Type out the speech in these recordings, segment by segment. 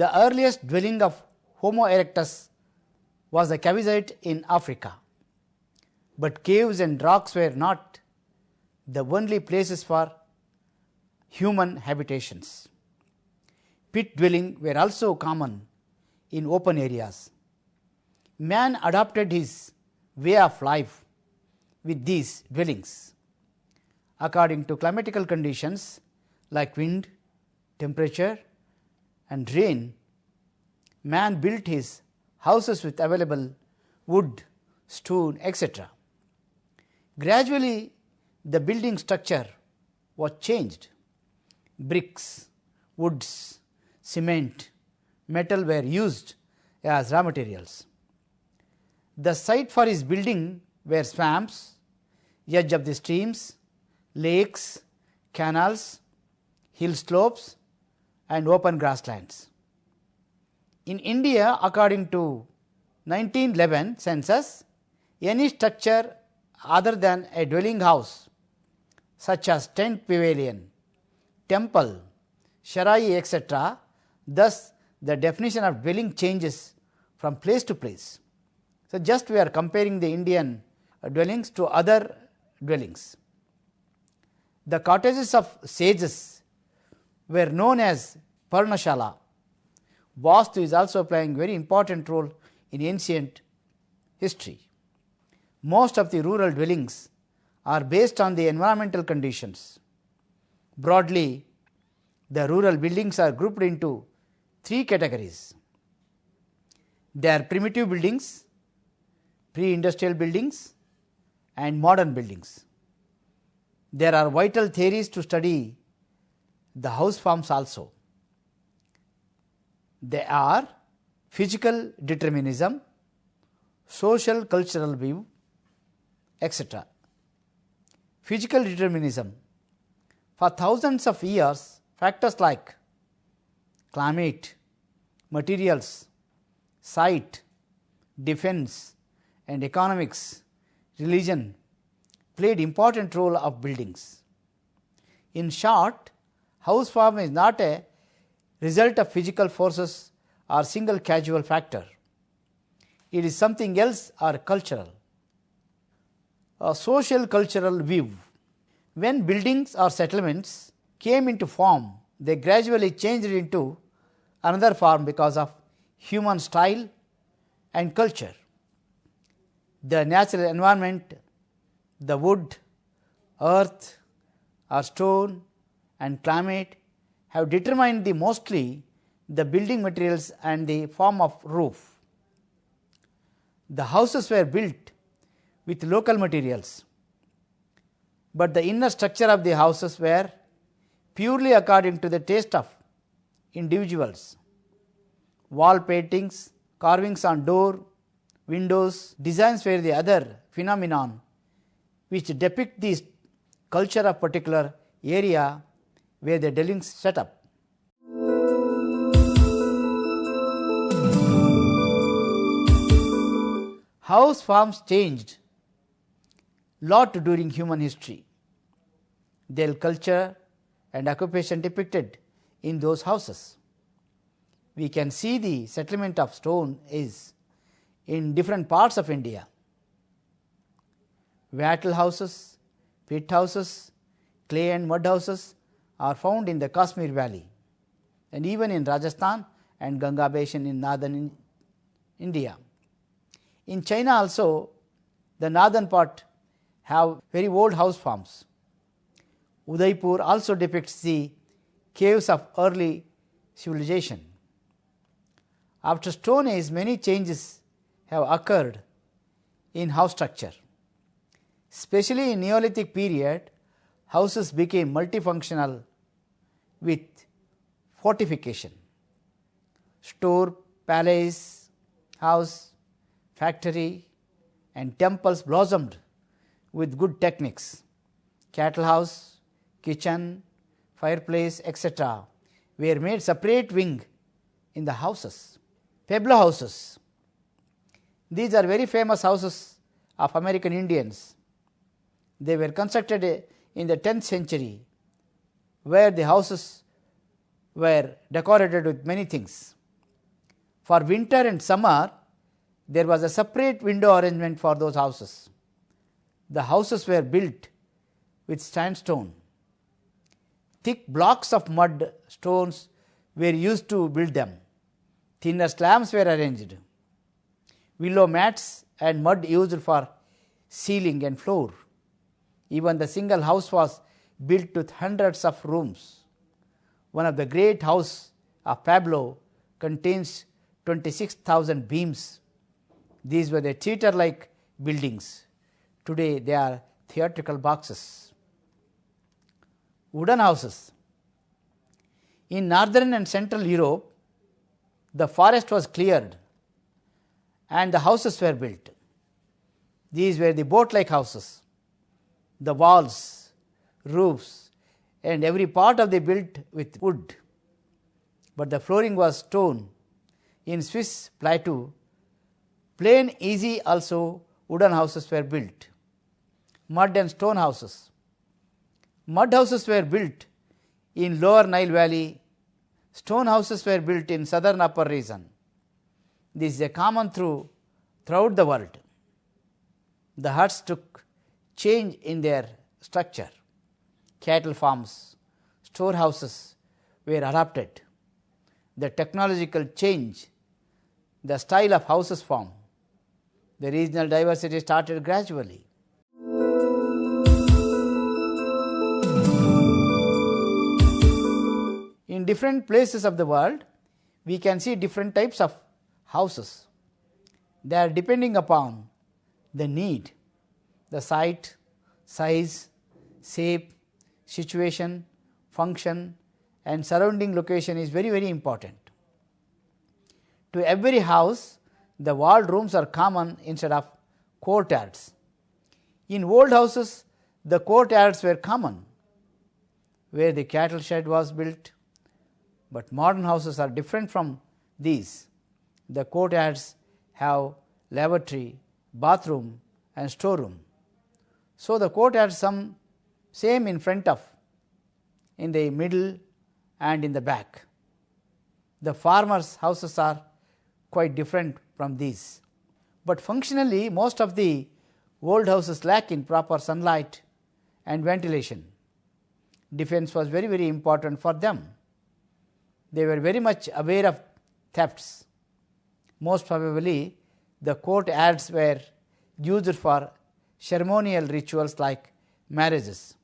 The earliest dwelling of Homo erectus was a cavesite in Africa, but caves and rocks were not the only places for human habitations. Pit dwelling were also common in open areas. Man adopted his way of life with these dwellings. According to climatical conditions like wind, temperature and rain, man built his houses with available wood, stone, etc. Gradually, the building structure was changed. Bricks, woods, cement, metal were used as raw materials. The site for his building were swamps, edge of the streams, lakes, canals, hill slopes and open grasslands. In India, according to 1911 census, any structure other than a dwelling house such as tent pavilion, temple, sharai, etc. Thus, the definition of dwelling changes from place to place. So, just we are comparing the Indian dwellings to other dwellings. The cottages of sages were known as Parnashala. Vastu is also playing very important role in ancient history. Most of the rural dwellings are based on the environmental conditions. Broadly, the rural buildings are grouped into three categories. They are primitive buildings, pre-industrial buildings and modern buildings. There are vital theories to study the house forms also. They are physical determinism, social cultural view, etc. Physical determinism. For thousands of years, factors like climate, materials, site, defense and economics, religion played important role of buildings. In short, house form is not a result of physical forces or single casual factor. It is something else or cultural. A social cultural view. When buildings or settlements came into form, they gradually changed into another form because of human style and culture. The natural environment, the wood, earth or stone and climate have determined mostly the building materials and the form of roof. The houses were built with local materials, but the inner structure of the houses were purely according to the taste of individuals. Wall paintings, carvings on door, windows, designs were the other phenomenon which depict the culture of particular area where the dwellings set up. House forms changed lot during human history. Their culture and occupation depicted in those houses. We can see the settlement of stone is in different parts of India. Wattle houses, pit houses, clay and mud houses are found in the Kashmir valley and even in Rajasthan and Ganga basin in northern India. In China also, the northern part have very old house forms. Udaipur also depicts the caves of early civilization. After Stone Age, many changes have occurred in house structure. Especially in Neolithic period, houses became multifunctional with fortification. Store, palace, house, factory and temples blossomed with good techniques. Cattle house, kitchen, fireplace, etc. were made separate wing in the houses. Pueblo houses. These are very famous houses of American Indians. They were constructed in the 10th century, where the houses were decorated with many things. For winter and summer, there was a separate window arrangement for those houses. The houses were built with sandstone. Thick blocks of mud stones were used to build them. Thinner slabs were arranged. Willow mats and mud used for ceiling and floor. Even the single house was built with hundreds of rooms. One of the great houses of Pablo contains 26,000 beams. These were the theatre-like buildings. Today they are theatrical boxes. Wooden houses. In northern and central Europe, the forest was cleared and the houses were built. These were the boat-like houses. The walls, roofs, and every part of the built with wood. But the flooring was stone. In Swiss plateau, plain easy also wooden houses were built. Mud and stone houses. Mud houses were built in lower Nile Valley. Stone houses were built in southern upper region. This is a common throughout the world. The huts took change in their structure. Cattle farms, storehouses were adopted. The technological change, the style of houses formed. The regional diversity started gradually. In different places of the world, we can see different types of houses. They are depending upon the need, the site, size, shape, situation, function, and surrounding location is very, very important. To every house, the walled rooms are common instead of courtyards. In old houses, the courtyards were common, where the cattle shed was built. But modern houses are different from these. The courtyards have lavatory, bathroom, and storeroom. So the courtyards same in front of, in the middle, and in the back. The farmers' houses are quite different from these. But functionally, most of the old houses lack in proper sunlight and ventilation. Defense was very, very important for them. They were very much aware of thefts. Most probably, the courtyards were used for ceremonial rituals like marriages,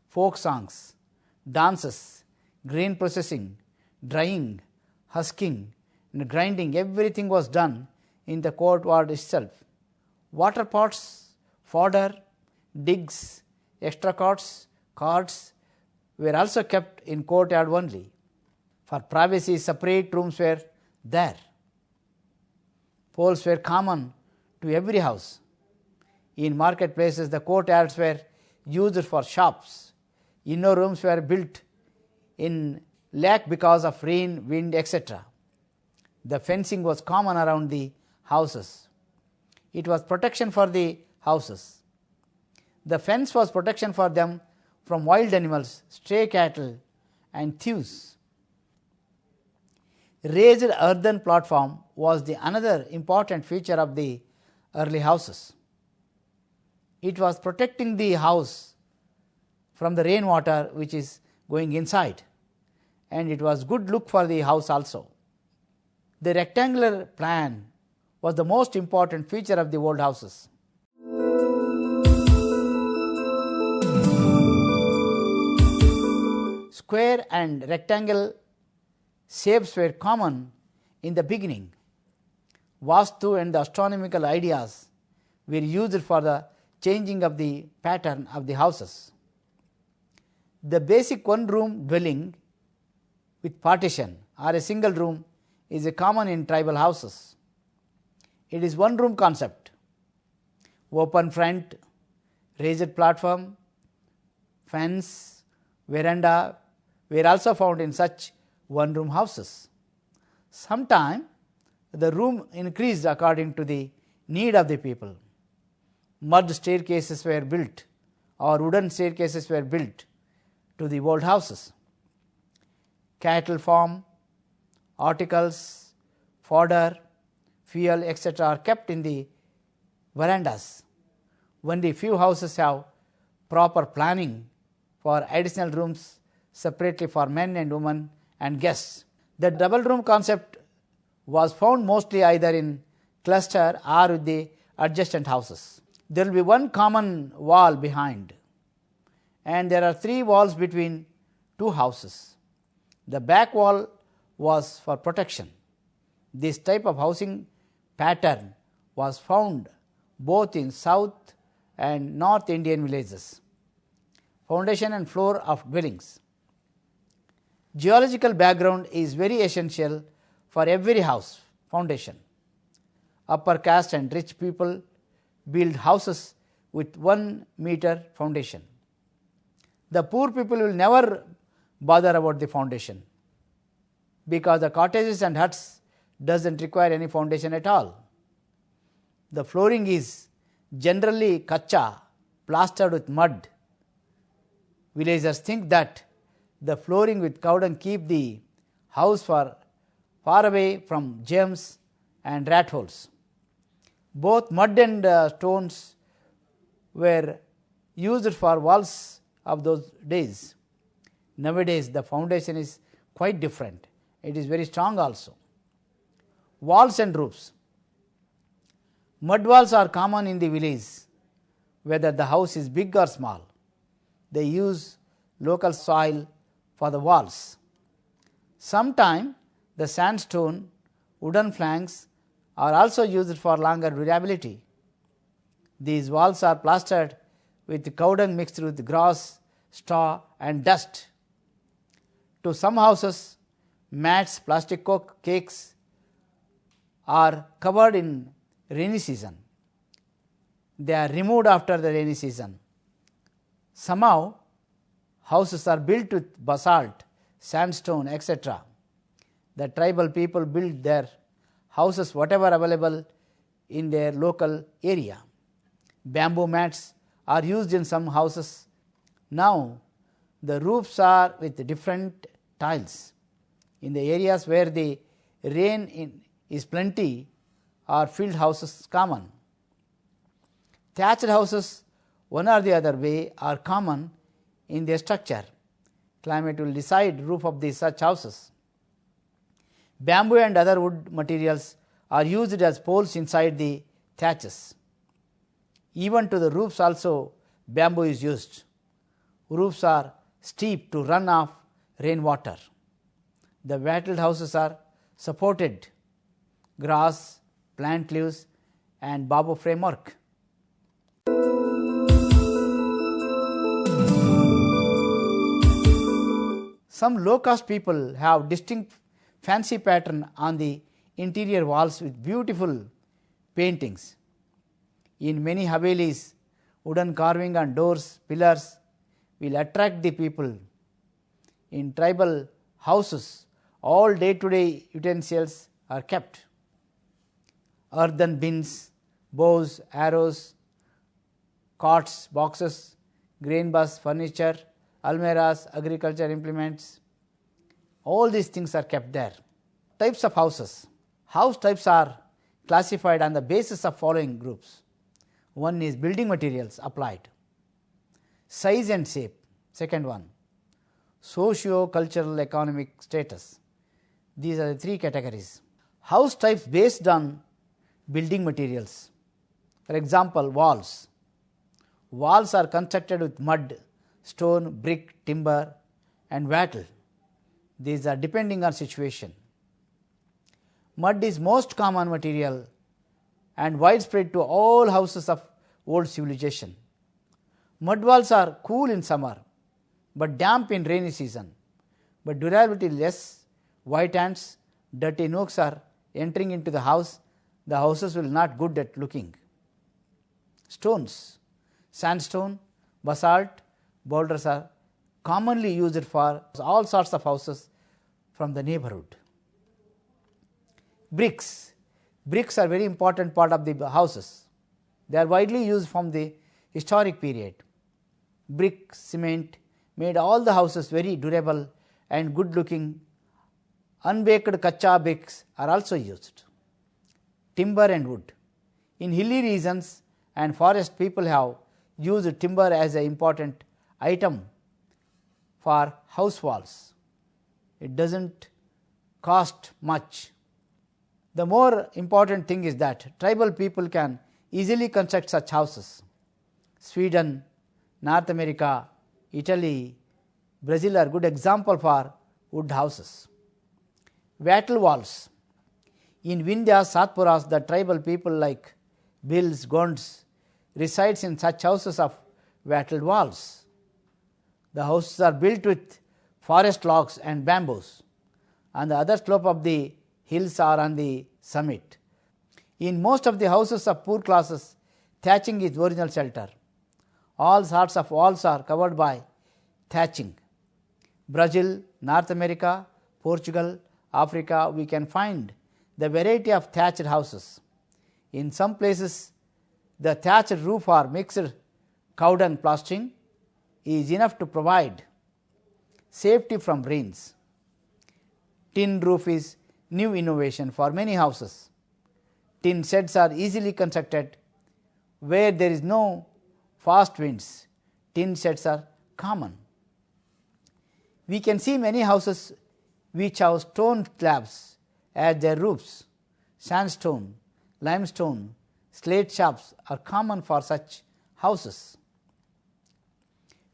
folk songs, dances, grain processing, drying, husking, and grinding. Everything was done in the courtyard itself. Water pots, fodder, digs, extra cots, carts were also kept in courtyard only. For privacy, separate rooms were there. Poles were common to every house. In marketplaces, the courtyards were used for shops. Inner rooms were built in lack because of rain, wind, etc. The fencing was common around the houses. It was protection for the houses. The fence was protection for them from wild animals, stray cattle, and thieves. Raised earthen platform was the another important feature of the early houses. It was protecting the house from the rainwater which is going inside, and it was good look for the house also. The rectangular plan was the most important feature of the old houses. Square and rectangle shapes were common in the beginning. Vastu and the astronomical ideas were used for the changing of the pattern of the houses. The basic one-room dwelling with partition or a single room is a common in tribal houses. It is one-room concept. Open front, raised platform, fence, veranda were also found in such one-room houses. Sometimes the room increased according to the need of the people. Mud staircases were built or wooden staircases were built to the old houses. Cattle farm, articles, fodder, fuel, etc. are kept in the verandas. Only few houses have proper planning for additional rooms separately for men and women and guests. The double room concept was found mostly either in cluster or with the adjacent houses. There will be one common wall behind, and there are 3 walls between 2 houses. The back wall was for protection. This type of housing pattern was found both in South and North Indian villages. Foundation and floor of dwellings. Geological background is very essential for every house foundation. Upper caste and rich people build houses with 1 meter foundation. The poor people will never bother about the foundation because the cottages and huts doesn't require any foundation at all. The flooring is generally kacha, plastered with mud. Villagers think that the flooring with cow dung keep the house far away from germs and rat holes. Both mud and stones were used for walls of those days. Nowadays the foundation is quite different. It is very strong also. Walls and roofs. Mud walls are common in the village, whether the house is big or small. They use local soil for the walls. Sometimes the sandstone wooden flanks are also used for longer durability. These walls are plastered with cow dung mixed with grass, straw and dust. To some houses, mats, plastic cakes are covered in rainy season. They are removed after the rainy season. Somehow, houses are built with basalt, sandstone, etc. The tribal people build their houses whatever available in their local area. Bamboo mats are used in some houses. Now, the roofs are with different tiles. In the areas where the rain is plenty or field houses common. Thatched houses, one or the other way, are common in their structure. Climate will decide roof of such houses. Bamboo and other wood materials are used as poles inside the thatches. Even to the roofs also bamboo is used. Roofs are steep to run off rainwater. The wattled houses are supported grass, plant leaves and bamboo framework. Some low caste people have distinct fancy pattern on the interior walls with beautiful paintings. In many havelis, wooden carving on doors, pillars will attract the people. In tribal houses, all day-to-day utensils are kept. Earthen bins, bows, arrows, cots, boxes, grain bus, furniture, almirahs, agriculture implements, all these things are kept there. Types of houses. House types are classified on the basis of following groups. One is building materials applied, size and shape. Second one, socio-cultural economic status. These are the 3 categories. House types based on building materials. For example, walls. Walls are constructed with mud, stone, brick, timber and wattle. These are depending on situation. Mud is most common material and widespread to all houses of old civilization. Mud walls are cool in summer but damp in rainy season, but durability less. White ants, dirty nooks are entering into the house. The houses will not good at looking. Stones. Sandstone, basalt, boulders are commonly used for all sorts of houses from the neighborhood. Bricks. Bricks are very important part of the houses. They are widely used from the historic period. Brick, cement made all the houses very durable and good looking Unbaked kacha bricks are also used. Timber and wood. In hilly regions and forest, people have used timber as an important item for house walls. It does not cost much. The more important thing is that tribal people can easily construct such houses. Sweden, North America, Italy, Brazil are good example for wood houses. Wattle walls. In Vindhyas, Satpuras, the tribal people like Bhils, Gonds resides in such houses of wattled walls. The houses are built with forest logs and bamboos. On the other slope of the hills or on the summit. In most of the houses of poor classes, thatching is original shelter. All sorts of walls are covered by thatching. Brazil, North America, Portugal, Africa, we can find the variety of thatched houses. In some places, the thatched roof or mixed cow dung plastering is enough to provide safety from rains. Tin roof is new innovation for many houses. Tin sheds are easily constructed where there is no fast winds. Tin sheds are common. We can see many houses which have stone slabs as their roofs. Sandstone, limestone, slate shafts are common for such houses.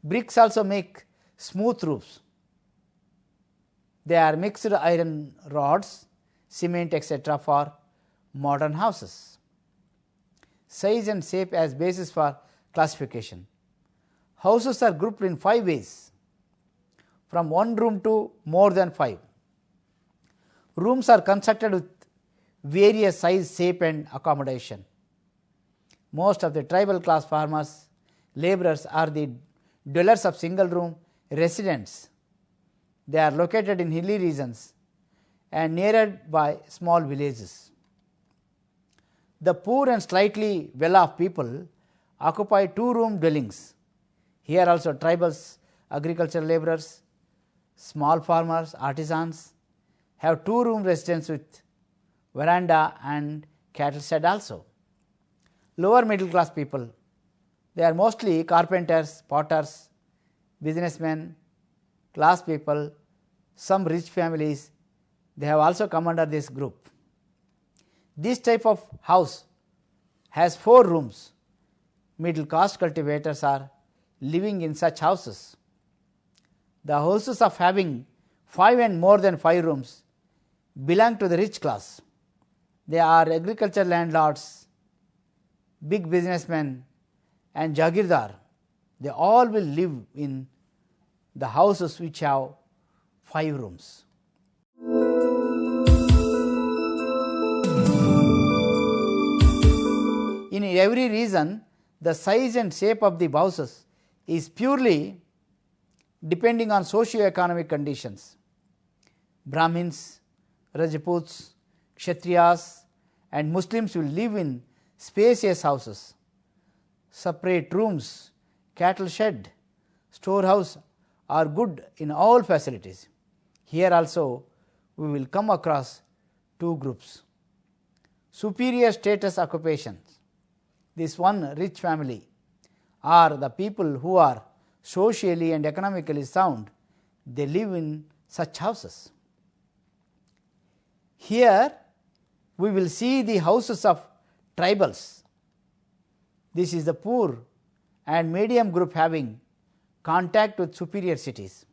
Bricks also make smooth roofs. They are mixed iron rods, cement, etc. for modern houses. Size and shape as basis for classification. Houses are grouped in 5 ways, from 1 room to more than 5. Rooms are constructed with various size, shape and accommodation. Most of the tribal class farmers, labourers are the dwellers of single room residents. They are located in hilly regions and nearer by small villages. The poor and slightly well-off people occupy 2-room dwellings. Here also tribals, agricultural labourers, small farmers, artisans have 2-room residence with veranda and cattle shed also. Lower middle class people, they are mostly carpenters, potters, businessmen, class people, some rich families, they have also come under this group. This type of house has 4 rooms. Middle caste cultivators are living in such houses. The houses of having 5 and more than 5 rooms belong to the rich class. They are agricultural landlords, big businessmen and jagirdar. They all will live in the houses which have 5 rooms. In every region, the size and shape of the houses is purely depending on socio-economic conditions. Brahmins, Rajputs, Kshatriyas and Muslims will live in spacious houses, separate rooms, cattle shed, storehouse are good in all facilities. Here also we will come across 2 groups. Superior status occupations. This one rich family are the people who are socially and economically sound. They live in such houses. Here we will see the houses of tribals. This is the poor and medium group having contact with superior cities.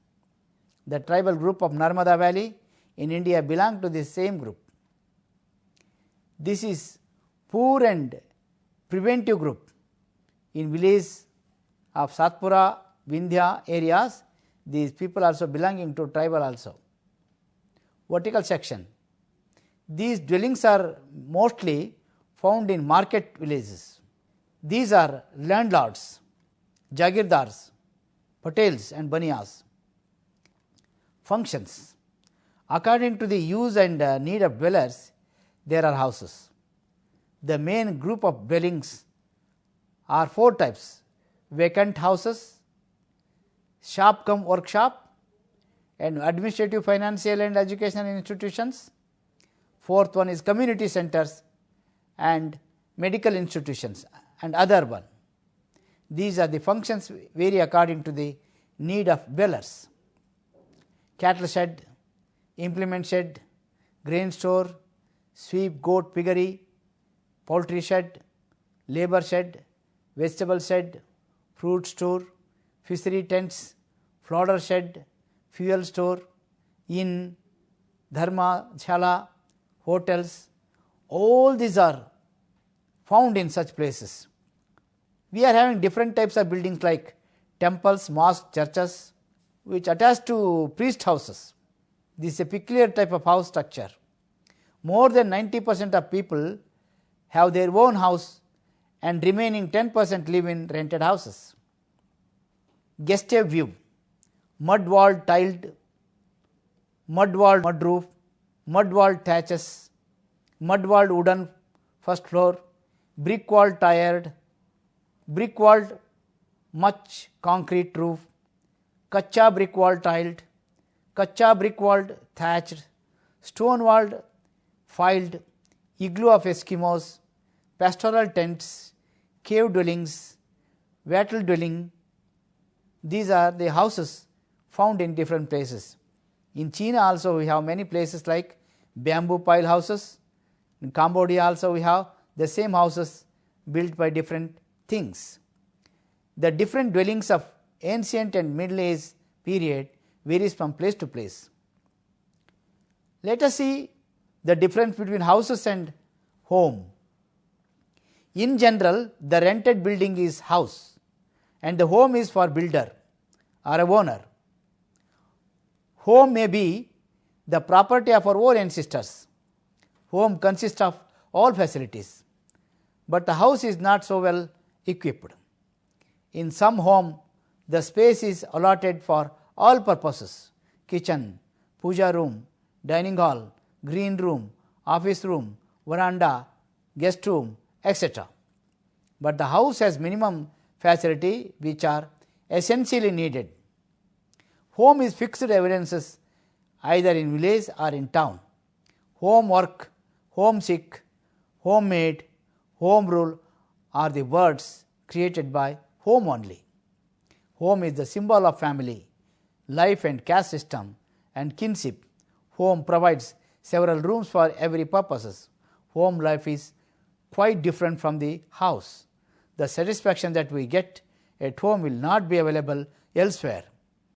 The tribal group of Narmada Valley in India belong to this same group. This is poor and preventive group. In villages of Satpura, Vindhya areas, these people also belonging to tribal also. Vertical section. These dwellings are mostly found in market villages. These are landlords, jagirdars, patels and baniyas. Functions. According to the use and need of dwellers, there are houses. The main group of dwellings are 4 types: vacant houses, shop cum workshop, and administrative, financial and educational institutions. Fourth one is community centers and medical institutions and other one. These are the functions vary according to the need of dwellers. Cattle shed, implement shed, grain store, sheep, goat, piggery, poultry shed, labor shed, vegetable shed, fruit store, fishery tents, fodder shed, fuel store, inn, dharmashala, hotels, all these are found in such places. We are having different types of buildings like temples, mosques, churches, which attach to priest houses. This is a peculiar type of house structure. More than 90% of people have their own house and remaining 10% live in rented houses. Guest view, mud wall tiled, mud wall mud roof, mud wall thatches, mud walled wooden first floor, brick wall tired, brick walled much concrete roof, kacha brick wall tiled, kacha brick walled thatched, stone walled filed, igloo of Eskimos, pastoral tents, cave dwellings, wattle dwelling. These are the houses found in different places. In China also we have many places like bamboo pile houses. In Cambodia also we have the same houses built by different things. The different dwellings of ancient and middle age period varies from place to place. Let us see the difference between houses and home. In general, the rented building is house and the home is for builder or a owner. Home may be the property of our own ancestors. Home consists of all facilities, but the house is not so well equipped. In some home, the space is allotted for all purposes: kitchen, puja room, dining hall, green room, office room, veranda, guest room, etc. But the house has minimum facility which are essentially needed. Home is fixed evidences either in village or in town. Home work, homesick, homemade, home rule are the words created by home only. Home is the symbol of family, life and caste system and kinship. Home provides several rooms for every purposes. Home life is quite different from the house. The satisfaction that we get at home will not be available elsewhere.